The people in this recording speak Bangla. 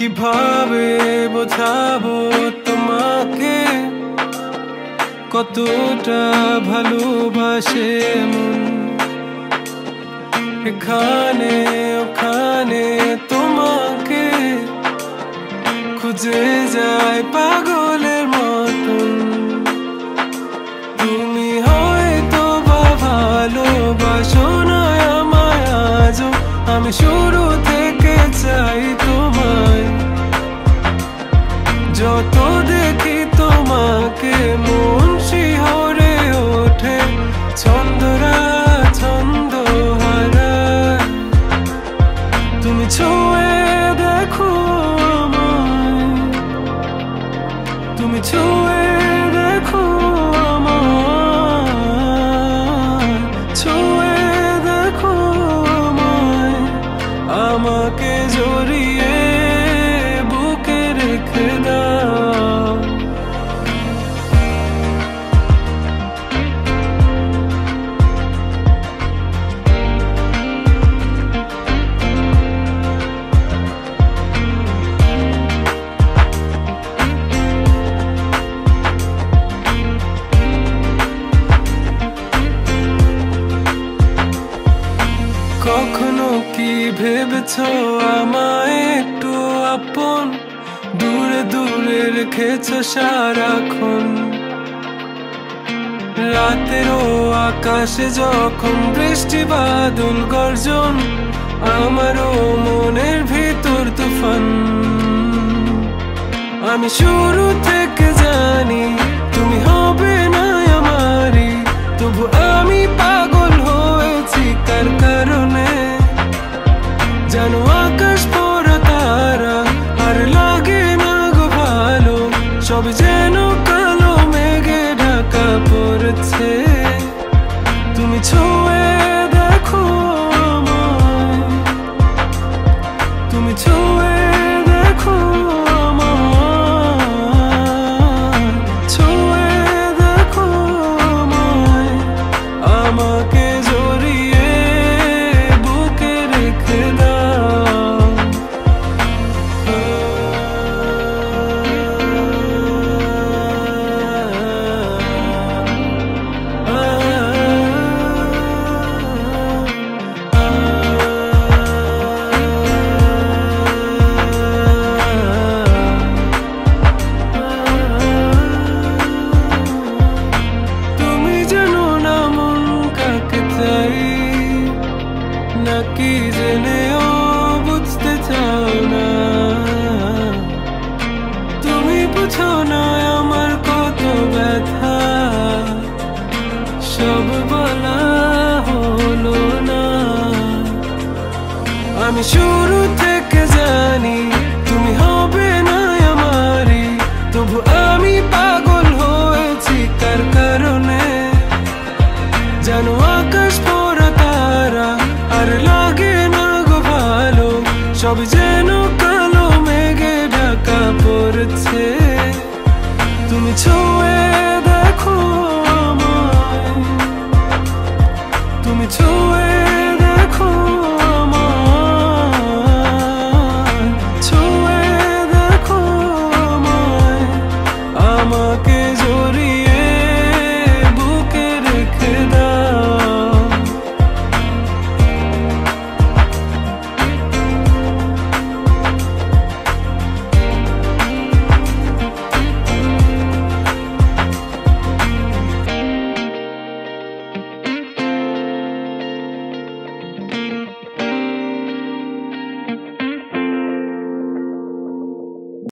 কিভাবে বোঝাবো তোমাকে কতটা ভালোবাসে মন। এখানে ওখানে তোমাকে খুঁজে যায় পাগলের মতন। তুমি হয়তো বা ভালোবাসো না আমায় আজও, আমি শুরু থেকে চাই তোমায়। যত দেখি তোমাকে মন শিহরে ওঠে, ছন্দরা ছন্দ হারায়। তুমি ছুঁয়ে দেখো আমায়, তুমি ছুঁয়ে দেখো আমায়, ছুঁয়ে দেখো আমায়। আমাকে জড়িয়ে বুকে রেখে দাও। কখনো কি ভেবেছো আমায় একটু আপন, দূরে দূরে রেখেছো সারাক্ষণ। রাতেরও আকাশে যখন বৃষ্টি বাদল গর্জন, আমারও মনের ভিতর তুফান। আমি শুরু থেকে জানি তুমি হবে না আমারই, তবু আমি পাগল হয়েছি কার কারণে। জানো আকাশ পড়া তারা আর লাগে না গো ভালো, সব যেন কালো মেঘে ঢাকা পড়েছে। তুমি ছুঁয়ে দেখো আমায়, তুমি ছুঁয়ে দেখো আমায়, ছুঁয়ে দেখো আমায়। আমাকে জড়িয়ে বুকে রেখে দাও। তুমি জানো না মন কাকে চাই, নাকি জেনেও বুঝতে চাও না। তুমি বুঝো না আমার কত ব্যথা, সব বলা হলো না। আমি শুরু থেকে জানি তুমি হবে না আমারই, তবু আমি পাগল হয়েছি কার কারণে। জানো আকাশ পড়া তারা আর লাগে না গো ভালো, সব যেন কালো মেঘে ঢাকা পড়েছে। তুমি